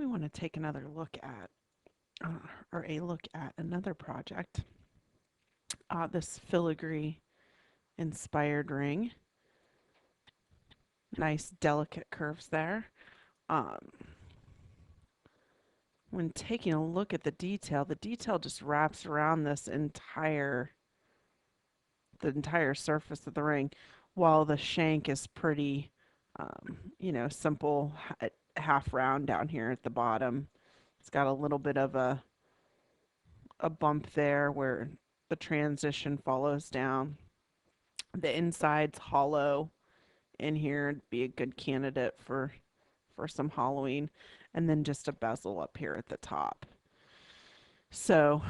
we want to take another look at, a look at another project. This filigree inspired ring. Nice delicate curves there. Um, when taking a look at the detail just wraps around the entire surface of the ring, while the shank is pretty, simple, half round down here at the bottom. It's got a little bit of a bump there where the transition follows down. The inside's hollow in here. It'd be a good candidate for some hollowing. And then just a bezel up here at the top. So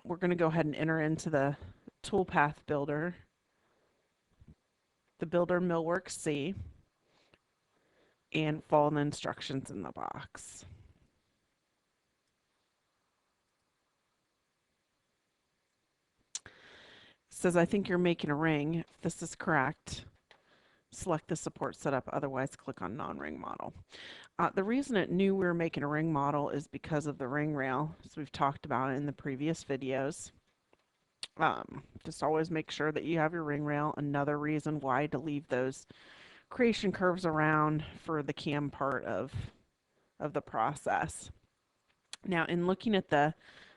we're going to go ahead and enter into the toolpath builder, the builder Millwork C, and follow the instructions in the box. It says, I think you're making a ring. If this is correct, select the support setup, otherwise click on non-ring model. The reason it knew we were making a ring model is because of the ring rail, as we've talked about in the previous videos. Just always make sure that you have your ring rail. Another reason why to leave those creation curves around for the cam part of the process. Now, in looking at the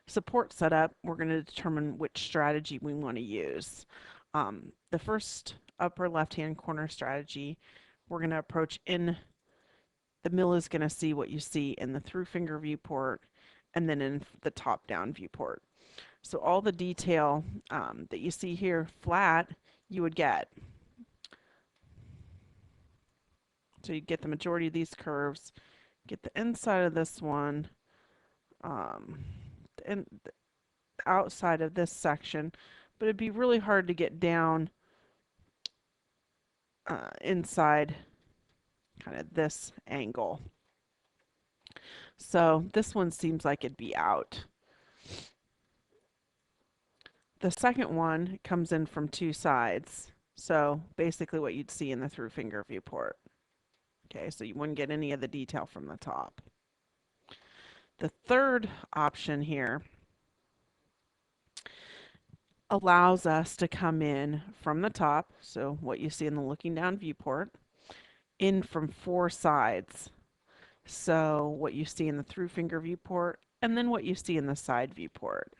support setup, we're going to determine which strategy we want to use. The first upper left-hand corner strategy, we're going to approach in. The mill is going to see what you see in the through finger viewport and then in the top-down viewport. So all the detail that you see here flat, you would get. So you get the majority of these curves, get the inside of this one, and the outside of this section, but it'd be really hard to get down inside kind of this angle. So this one seems like it'd be out. The second one comes in from two sides. So basically what you'd see in the through finger viewport. Okay, so you wouldn't get any of the detail from the top. The third option here allows us to come in from the top, so what you see in the looking down viewport, in from four sides. So what you see in the through finger viewport, and then what you see in the side viewport.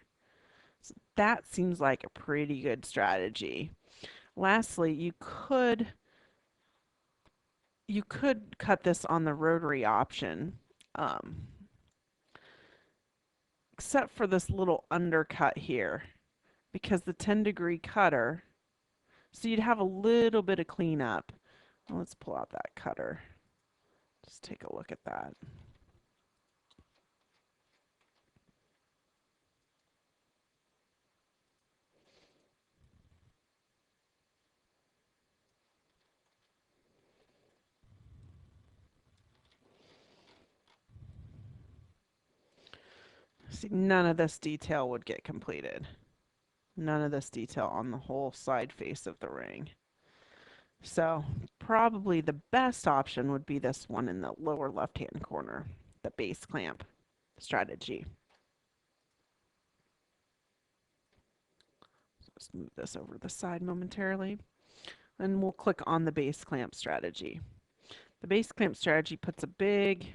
So that seems like a pretty good strategy. Lastly, you could cut this on the rotary option, except for this little undercut here, because the 10-degree cutter, so you'd have a little bit of cleanup. Well, let's pull out that cutter. Just take a look at that. See, none of this detail would get completed. None of this detail on the whole side face of the ring. So probably the best option would be this one in the lower left-hand corner, the BaseClamp strategy. So just move this over to the side momentarily, and we'll click on the BaseClamp strategy. The BaseClamp strategy puts a big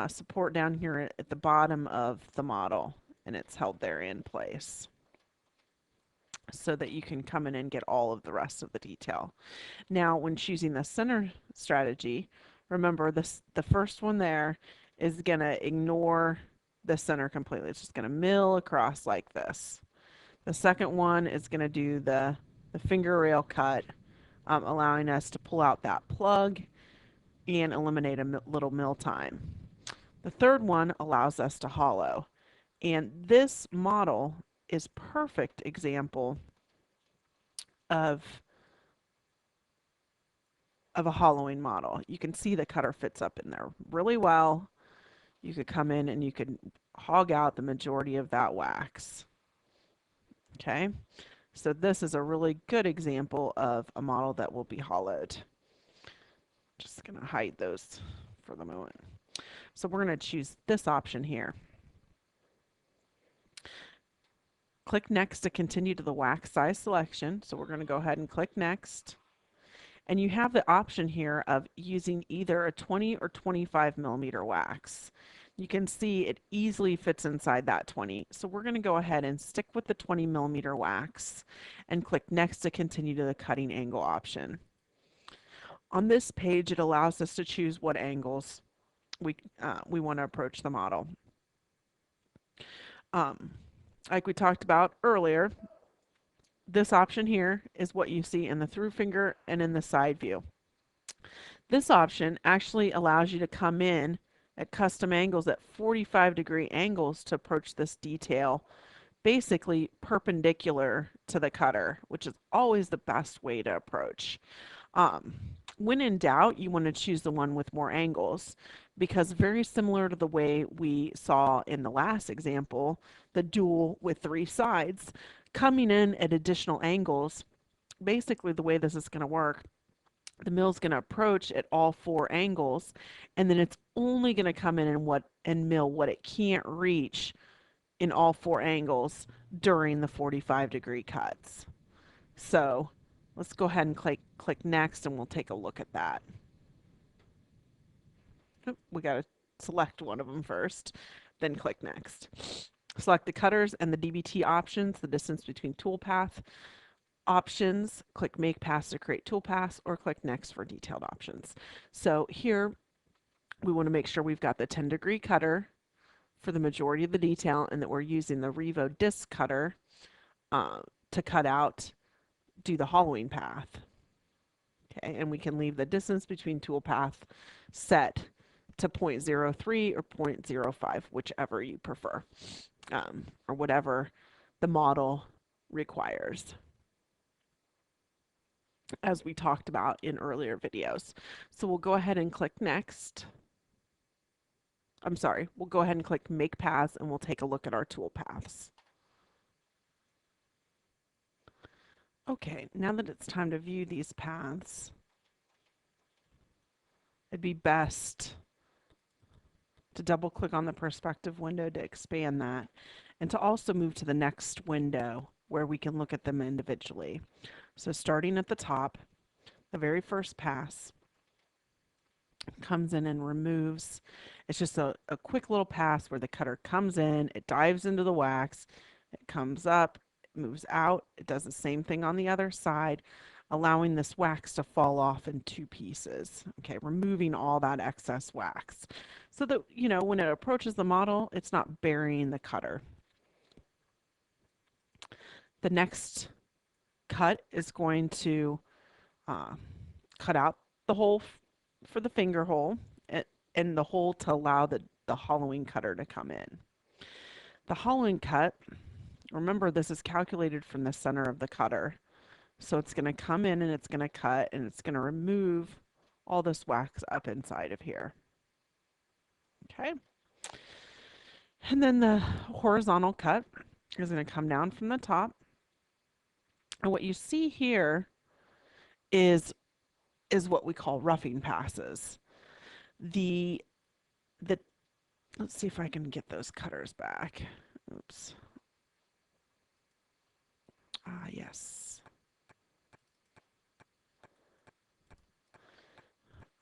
support down here at the bottom of the model, and it's held there in place so that you can come in and get all of the rest of the detail. Now, when choosing the center strategy, remember the first one there is going to ignore the center completely. It's just going to mill across like this. The second one is going to do the finger rail cut, allowing us to pull out that plug and eliminate a little mill time. The third one allows us to hollow. And this model is a perfect example of a hollowing model. You can see the cutter fits up in there really well. You could come in and you could hog out the majority of that wax. Okay, so this is a really good example of a model that will be hollowed. Just going to hide those for the moment. So we're going to choose this option here. Click Next to continue to the wax size selection. So we're going to go ahead and click Next. And you have the option here of using either a 20 or 25 millimeter wax. You can see it easily fits inside that 20. So we're going to go ahead and stick with the 20 millimeter wax and click Next to continue to the cutting angle option. On this page, it allows us to choose what angles we want to approach the model. Um, like we talked about earlier, this option here is what you see in the through finger and in the side view. This option actually allows you to come in at custom angles at 45-degree angles to approach this detail, basically perpendicular to the cutter, which is always the best way to approach. When in doubt, you want to choose the one with more angles, because very similar to the way we saw in the last example, the dual with 3 sides, coming in at additional angles, basically the way this is going to work, the mill's going to approach at all 4 angles, and then it's only going to come in and mill what it can't reach in all 4 angles during the 45-degree cuts. So let's go ahead and click Next, and we'll take a look at that. We got to select one of them first, then click Next. Select the cutters and the DBT options, the distance between toolpath options, click Make Pass to create toolpaths, or click Next for detailed options. So here we want to make sure we've got the 10-degree cutter for the majority of the detail, and that we're using the Revo disc cutter to cut out, do the hollowing path. Okay, and we can leave the distance between toolpath set to 0.03 or 0.05, whichever you prefer, or whatever the model requires, as we talked about in earlier videos. So we'll go ahead and click Next. I'm sorry, we'll go ahead and click Make Paths, and we'll take a look at our tool paths. Okay, now that it's time to view these paths, it'd be best to double click on the perspective window to expand that, and to also move to the next window where we can look at them individually. So starting at the top, the very first pass comes in and removes. It's just a quick little pass where the cutter comes in, it dives into the wax, it comes up, it moves out, it does the same thing on the other side, allowing this wax to fall off in 2 pieces. Okay, removing all that excess wax so that, you know, when it approaches the model, it's not burying the cutter. The next cut is going to cut out the hole for the finger hole, and the hole to allow the hollowing cutter to come in. The hollowing cut, remember, this is calculated from the center of the cutter. So it's going to come in and it's going to cut, and it's going to remove all this wax up inside of here. Okay. And then the horizontal cut is going to come down from the top. And what you see here is what we call roughing passes. Let's see if I can get those cutters back. Oops. Yes.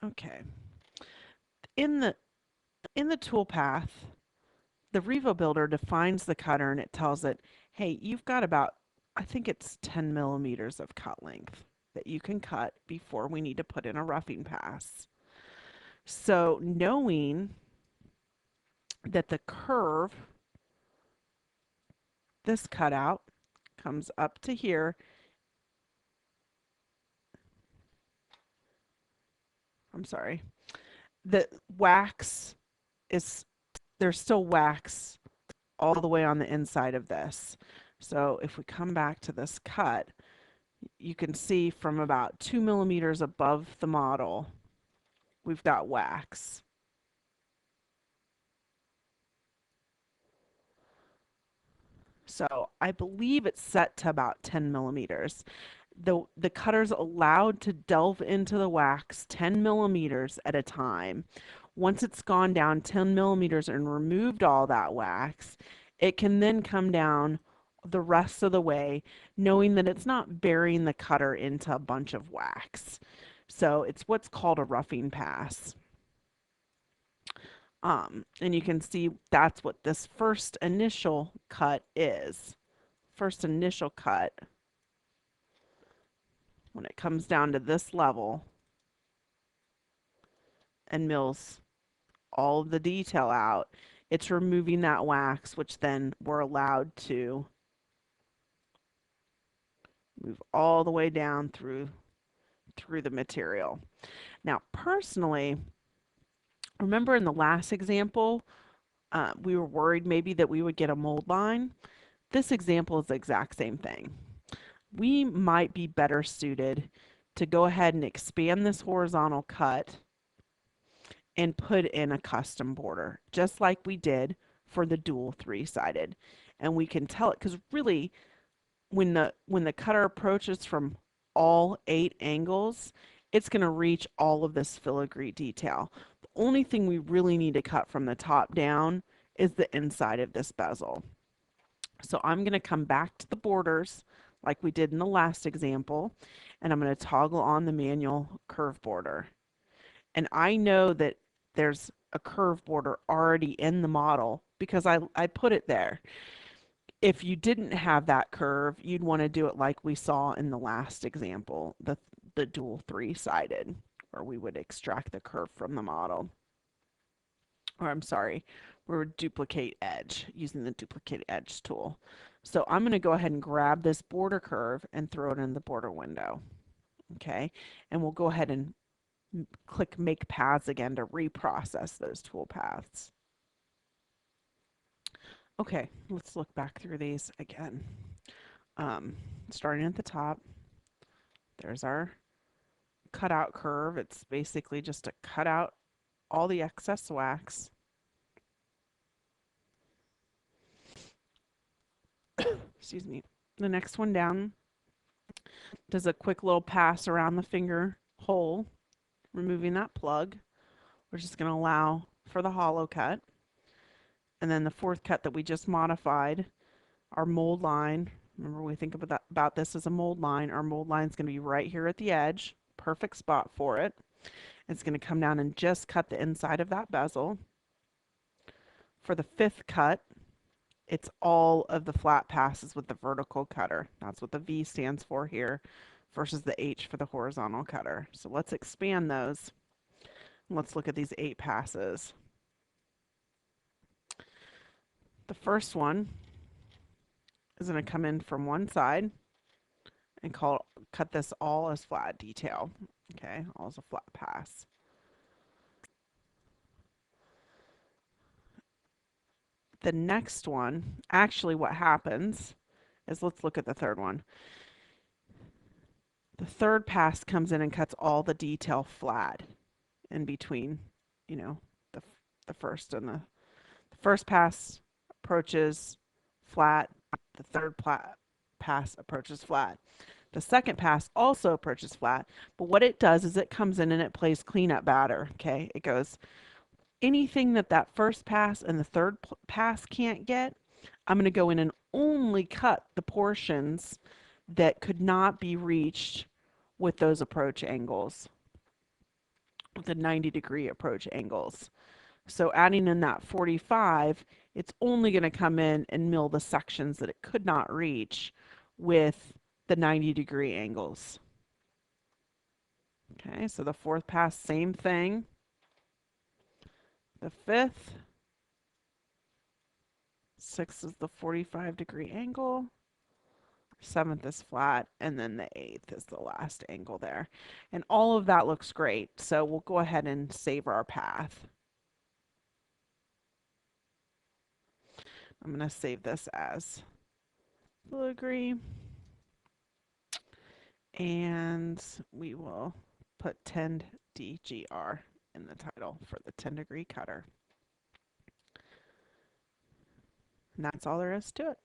Okay. In the toolpath, the Revo Builder defines the cutter, and it tells it, hey, you've got about, I think it's 10 millimeters of cut length that you can cut before we need to put in a roughing pass. So knowing that the curve, this cutout, comes up to here. I'm sorry. The wax there's still wax all the way on the inside of this. So if we come back to this cut, you can see from about 2 millimeters above the model, we've got wax. So I believe it's set to about 10 millimeters. The cutter's allowed to delve into the wax 10 millimeters at a time, Once it's gone down 10 millimeters and removed all that wax, it can then come down the rest of the way, knowing that it's not burying the cutter into a bunch of wax. So it's what's called a roughing pass. And you can see that's what this first initial cut is. First initial cut, when it comes down to this level and mills all of the detail out, it's removing that wax, which then we're allowed to move all the way down through the material. Now, personally, remember in the last example, we were worried maybe that we would get a mold line. This example is the exact same thing. We might be better suited to go ahead and expand this horizontal cut and put in a custom border, just like we did for the dual three-sided. And we can tell it, because really, when the cutter approaches from all 8 angles, it's going to reach all of this filigree detail. The only thing we really need to cut from the top down is the inside of this bezel. So I'm going to come back to the borders like we did in the last example, and I'm going to toggle on the manual curve border. And I know that there's a curve border already in the model because I put it there. If you didn't have that curve, you'd want to do it like we saw in the last example, the dual three-sided, where we would extract the curve from the model. Or I'm sorry, we would duplicate edge using the duplicate edge tool. So I'm going to go ahead and grab this border curve and throw it in the border window. Okay, and we'll go ahead and click Make Paths again to reprocess those tool paths. Okay, let's look back through these again. Starting at the top, there's our cutout curve. It's basically just to cut out all the excess wax. Excuse me. The next one down does a quick little pass around the finger hole, removing that plug, which is going to allow for the hollow cut. And then the fourth cut that we just modified, our mold line. Remember, we think about this as a mold line. Our mold line is going to be right here at the edge, perfect spot for it. It's going to come down and just cut the inside of that bezel. For the fifth cut, it's all of the flat passes with the vertical cutter. That's what the V stands for here versus the H for the horizontal cutter. So let's expand those. Let's look at these 8 passes. The first one is going to come in from one side and cut this all as flat detail. Okay, all as a flat pass. The next one, actually what happens is, let's look at the third one. The third pass comes in and cuts all the detail flat in between, you know, the first and the first pass approaches flat, the third pass approaches flat. The second pass also approaches flat, but what it does is it comes in and it plays cleanup batter, okay? It goes, anything that first pass and the third pass can't get, I'm going to go in and only cut the portions that could not be reached with those approach angles, with the 90-degree approach angles. So adding in that 45, it's only going to come in and mill the sections that it could not reach with the 90-degree angles. Okay, so the fourth pass, same thing. The fifth, sixth is the 45-degree angle. Seventh is flat, and then the eighth is the last angle there. And all of that looks great. So we'll go ahead and save our path. I'm going to save this as filigree. And we will put 10 DGR in the title for the 10-degree cutter. And that's all there is to it.